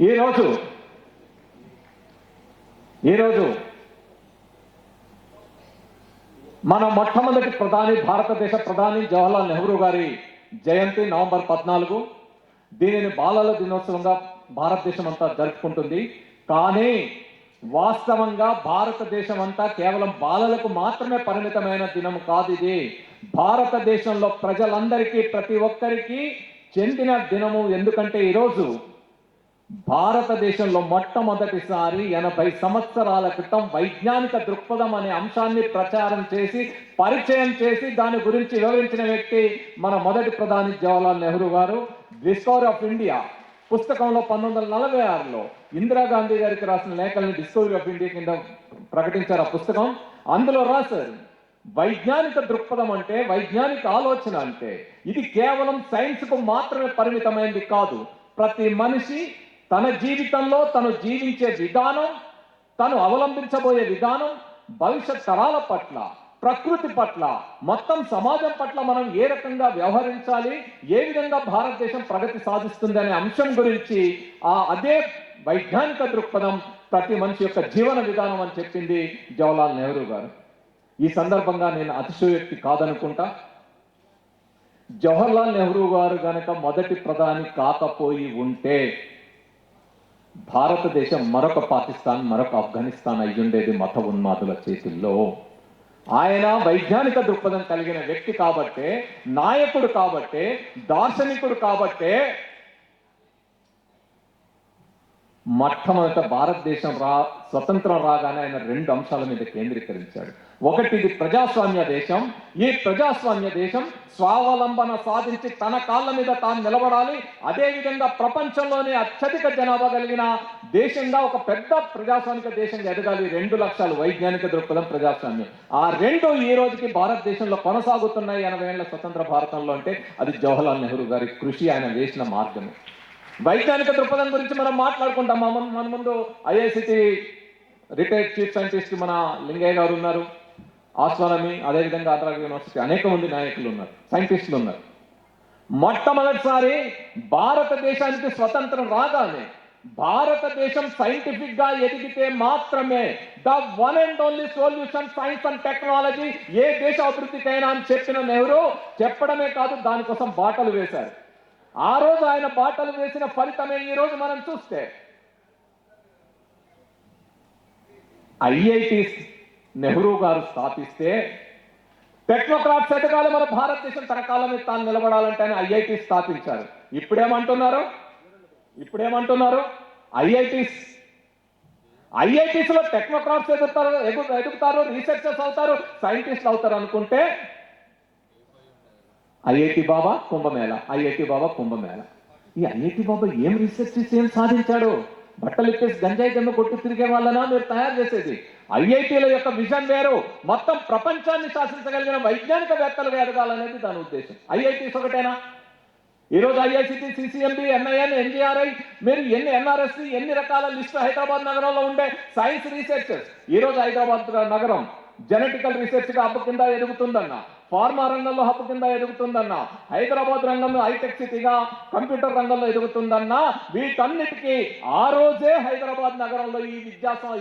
ఈరోజు మన మొట్టమొదటి భారతదేశ ప్రధాని జవహర్లాల్ నెహ్రూ గారి జయంతి నవంబర్ 14. దీనిని బాలల దినోత్సవంగా భారతదేశం అంతా జరుపుకుంటుంది. కానీ వాస్తవంగా భారతదేశం అంతా కేవలం బాలలకు మాత్రమే పరిమితమైన దినం కాదు. ఇది భారతదేశంలో ప్రజలందరికీ, ప్రతి ఒక్కరికి చెందిన దినము. ఎందుకంటే ఈరోజు భారతదేశంలో మొట్టమొదటిసారి 80 సంవత్సరాల క్రితం వైజ్ఞానిక దృక్పథం అనే అంశాన్ని ప్రచారం చేసి, పరిచయం చేసి, దాని గురించి వివరించిన వ్యక్తి మన మొదటి ప్రధాని జవహర్లాల్ నెహ్రూ గారు. డిస్కవరీ ఆఫ్ ఇండియా పుస్తకంలో 1946లో ఇందిరాగాంధీ గారికి రాసిన లేఖల్ని డిస్కవరీ ఆఫ్ ఇండియా కింద ప్రకటించారు ఆ పుస్తకం. అందులో రాశారు, వైజ్ఞానిక దృక్పథం అంటే, వైజ్ఞానిక ఆలోచన అంటే ఇది కేవలం సైన్స్కు మాత్రమే పరిమితమైనది కాదు. ప్రతి మనిషి తన జీవితంలో తను జీవించే విధానం, తను అవలంబించబోయే విధానం, భవిష్యత్ తరాల పట్ల, ప్రకృతి పట్ల, మొత్తం సమాజం పట్ల మనం ఏ రకంగా వ్యవహరించాలి, ఏ విధంగా భారతదేశం ప్రగతి సాధిస్తుంది అనే అంశం గురించి అదే వైజ్ఞానిక దృక్పథం ప్రతి మనిషి యొక్క జీవన విధానం అని చెప్పింది జవహర్లాల్ నెహ్రూ గారు. ఈ సందర్భంగా నేను అతిశయోక్తి కాదనుకుంటా. జవహర్లాల్ నెహ్రూ గారు గనక మొదటి ప్రధాని కాకపోయి ఉంటే భారతదేశం మరొక పాకిస్తాన్, మరొక ఆఫ్ఘనిస్తాన్ అయ్యుండేది మత ఉన్మాదుల చేతుల్లో. ఆయన వైజ్ఞానిక దృక్పథం కలిగిన వ్యక్తి కాబట్టే, నాయకుడు కాబట్టే, దార్శనికుడు కాబట్టే మొట్టమొదట భారతదేశం స్వతంత్రం రాగానే ఆయన 2 అంశాల మీద కేంద్రీకరించాడు. ఒకటి, ఇది ప్రజాస్వామ్య దేశం. ఈ ప్రజాస్వామ్య దేశం స్వావలంబన సాధించి తన కాళ్ళ మీద తాను నిలబడాలి. అదేవిధంగా ప్రపంచంలోనే అత్యధిక జనాభా కలిగిన దేశంగా, ఒక పెద్ద ప్రజాస్వామిక దేశంగా ఎదగాలి. 2 లక్షలు వైజ్ఞానిక దృక్పథం, ప్రజాస్వామ్యం. ఆ 2 ఈ రోజుకి భారతదేశంలో కొనసాగుతున్నాయి 80 ఏళ్ల స్వతంత్ర భారతంలో. అంటే అది జవహర్లాల్ నెహ్రూ గారి కృషి, ఆయన వేసిన మార్గం. వైజ్ఞానిక దృక్పథం గురించి మనం మాట్లాడుకుంటాం. మన ముందు ఐఐసిటి రిటైర్డ్ చీఫ్ సైంటిస్ట్ మన లింగయ్య గారు ఉన్నారు, ఆస్ట్రానమీ, అదేవిధంగా ఆంధ్ర యూనివర్సిటీ అనేక మంది నాయకులు ఉన్నారు, సైంటిస్టులు ఉన్నారు. మొట్టమొదటిసారి భారతదేశానికి స్వతంత్రం రాగానే భారతదేశం సైంటిఫిక్ గా ఎదిగితే మాత్రమే the one and only solution science and technology ఏ దేశ అభివృద్ధికైనా అని చెప్పిన నెహ్రూ చెప్పడమే కాదు, దానికోసం బాటలు వేశారు. ఆ రోజు ఆయన బాటలు వేసిన ఫలితమే ఈ రోజు మనం చూస్తే ఐఐటీస్ నెహ్రూ గారు స్థాపిస్తే, టెక్నోక్రాట్స్ ఎదగాలి, మన భారతదేశం తన కాళ్ళ మీద తాను నిలబడాలంటే ఆయన ఐఐటీ స్థాపించారు. ఇప్పుడేమంటున్నారు ఐఐటీస్ లో టెక్నోక్రాట్స్ ఎదుగుతారు, రీసెర్చర్స్ అవుతారు, సైంటిస్టులు అవుతారు అనుకుంటే ఐఐటి బాబా కుంభమేళ. ఈ ఐఐటి బాబా ఏం రీసెర్చ్ చేసి ఏం సాధించాడు? బట్టలు ఇప్పేసి గంజాయి దెమ్మ కొట్టు తిరిగే వాళ్ళనా మీరు తయారు చేసేది? ఐఐటీల యొక్క విజన్ వేరు. మొత్తం ప్రపంచాన్ని శాసించగలిగిన వైజ్ఞానికవేత్తలుగా ఎదగాలనేది దాని ఉద్దేశం. ఐఐటీస్ ఒకటేనా? ఈరోజు ఐఐసిటి, సిసిఎంబి, ఎన్ఐఎన్, ఎన్జిఆర్ఐ, మీరు ఎన్ని ఎన్ఆర్ఎస్సి, ఎన్ని రకాల లిస్టు హైదరాబాద్ నగరంలో ఉండే సైన్స్ రీసెర్చర్స్. ఈరోజు హైదరాబాద్ నగరం జెనెటికల్ రీసెర్చ్ గా హబ్ కింద ఎదుగుతుందన్న, ఫార్మా రంగంలో హబ్ కింద ఎదుగుతుందన్న, హైదరాబాద్ రంగంలో హైటెక్ సిటీగా కంప్యూటర్ రంగంలో ఎదుగుతుందన్న, వీటన్నిటికీ ఆ రోజే హైదరాబాద్ నగరంలో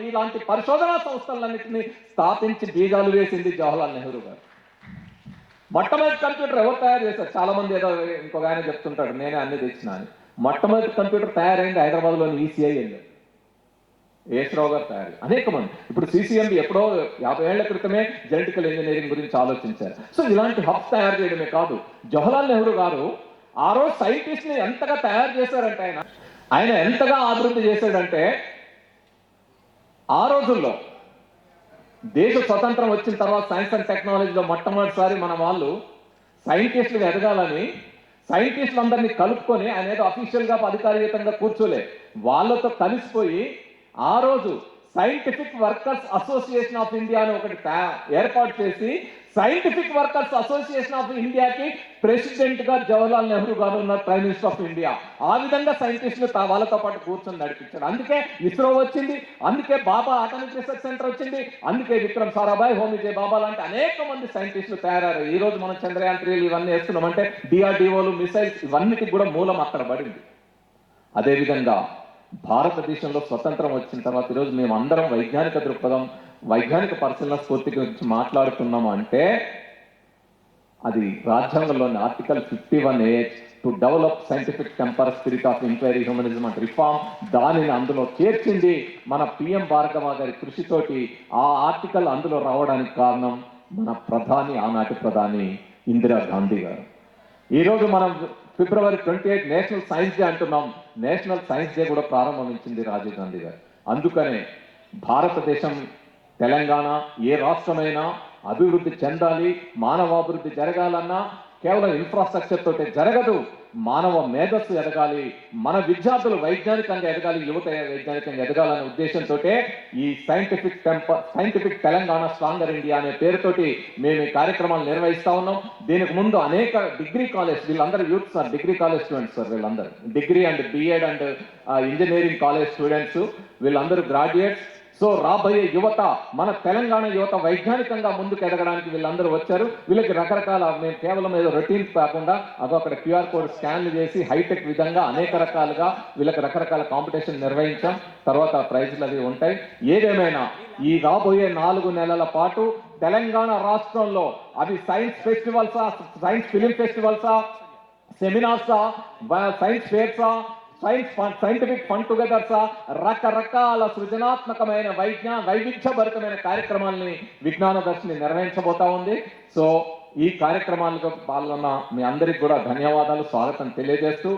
ఇలాంటి పరిశోధనా సంస్థలన్నింటినీ స్థాపించి బీజాలు వేసింది జవహర్లాల్ నెహ్రూ గారు. మొట్టమొదటి కంప్యూటర్ ఎవరు తయారు చేశారు? చాలా మంది ఏదో ఇంకొక ఆయన చెప్తుంటాడు నేనే అన్ని తెచ్చినా అని. మొట్టమొదటి కంప్యూటర్ తయారైంది హైదరాబాద్లోని ఈసీఐఎల్, ఏస్రావు గారు తయారు. అనేక మంది ఇప్పుడు సిసిఎంబి ఎప్పుడో 50 ఏళ్ల క్రితమే జెనెటికల్ ఇంజనీరింగ్ గురించి ఆలోచించారు. సో ఇలాంటి హబ్స్ తయారు చేయడమే కాదు, జవహర్లాల్ నెహ్రూ గారు ఆ రోజు సైంటిస్ట్ ని ఎంతగా తయారు చేశారంటే, ఆయన ఎంతగా అభివృద్ధి చేశాడంటే, ఆ రోజుల్లో దేశ స్వతంత్రం వచ్చిన తర్వాత సైన్స్ అండ్ టెక్నాలజీలో మొట్టమొదటిసారి మన వాళ్ళు సైంటిస్టులు ఎదగాలని సైంటిస్టులందరినీ కలుపుకొని, ఆయన ఏదో అఫీషియల్ గా అధికారికంగా కూర్చోలే, వాళ్ళతో కలిసిపోయి ఆ రోజు scientific workers association of India అని ఒకటి ఏర్పాటు చేసి, సైంటిఫిక్ వర్కర్స్ అసోసియేషన్ ఆఫ్ ఇండియాకి ప్రెసిడెంట్ గా జవహర్లాల్ నెహ్రూ గారు ఉన్నారు, ప్రైమ్ మినిస్టర్ ఆఫ్ ఇండియా. ఆ విధంగా సైంటిస్టులు వాళ్ళతో పాటు కూర్చొని నడిపించాడు. అందుకే ఇస్రో వచ్చింది, అందుకే బాబా అటామిక్ రీసెర్చ్ సెంటర్ వచ్చింది, అందుకే విక్రమ్ సారాభాయ్, హోమీ జే బాబా లాంటి అనేక మంది సైంటిస్టులు తయారయ్యారు. ఈ రోజు మనం చంద్రయాన్ 3 ఇవన్నీ వేస్తున్నామంటే డిఆర్డిఓలు, మిసైల్స్, ఇవన్నిటికి కూడా మూలం అక్కడ పడింది. అదేవిధంగా భారతదేశంలో స్వతంత్రం వచ్చిన తర్వాత ఈరోజు మేము అందరం వైజ్ఞానిక దృక్పథం, వైజ్ఞానిక పరిశీలన స్ఫూర్తి గురించి మాట్లాడుతున్నాము అంటే అది రాజ్యాంగంలోని article 51A to develop scientific temper, spirit of enquiry, humanism and reform, దానిని అందులో చేర్చింది మన పిఎం భార్గవ గారి కృషితోటి. ఆ ఆర్టికల్ అందులో రావడానికి కారణం మన ప్రధాని, ఆనాటి ప్రధాని ఇందిరాగాంధీ గారు. ఈరోజు మనం February 28 నేషనల్ సైన్స్ డే అంటున్నాం. నేషనల్ సైన్స్ డే కూడా ప్రారంభించింది రాజీవ్ గాంధీ గారు. అందుకనే భారతదేశం, తెలంగాణ, ఏ రాష్ట్రమైనా అభివృద్ధి చెందాలి, మానవాభివృద్ధి జరగాలన్నా కేవలం ఇన్ఫ్రాస్ట్రక్చర్ తోటే జరగదు. మానవ మేధస్సు ఎదగాలి, మన విద్యార్థులు వైజ్ఞానికంగా ఎదగాలి, యువత వైజ్ఞానికంగా ఎదగాలనే ఉద్దేశంతో ఈ సైంటిఫిక్ తెలంగాణ స్ట్రాంగర్ ఇండియా అనే పేరుతోటి మేము ఈ కార్యక్రమాలు నిర్వహిస్తా ఉన్నాం. దీనికి ముందు అనేక డిగ్రీ కాలేజ్, వీళ్ళందరూ youth sir, degree college students sir, వీళ్ళందరూ degree and BEd and engineering college students, వీళ్ళందరూ గ్రాడ్యుయేట్స్. సో రాబోయే యువత, మన తెలంగాణ యువత వైజ్ఞానికంగా ముందుకు ఎదగడానికి వీళ్ళందరూ వచ్చారు. వీళ్ళకి రకరకాల, మేము కేవలం ఏదో రొటీన్ కాకుండా అక్కడ క్యూఆర్ కోడ్ స్కాన్లు చేసి హైటెక్ విధంగా అనేక రకాలుగా వీళ్ళకి రకరకాల కాంపిటీషన్ నిర్వహించాం. తర్వాత ప్రైజ్లు అవి ఉంటాయి. ఏదేమైనా ఈ రాబోయే 4 నెలల పాటు తెలంగాణ రాష్ట్రంలో అవి సైన్స్ ఫెస్టివల్సా, సైన్స్ ఫిలిం ఫెస్టివల్సా, సెమినార్సా, సైన్స్ ఫేర్సా, సైంటిఫిక్ ఫన్ టుగెదర్సా, రకరకాల సృజనాత్మకమైన వైవిధ్యభరితమైన కార్యక్రమాలని విజ్ఞాన దర్శిని నిర్వహించబోతా ఉంది. సో ఈ కార్యక్రమాలకు పాల్గొన్న మీ అందరికి కూడా ధన్యవాదాలు, స్వాగతం తెలియజేస్తూ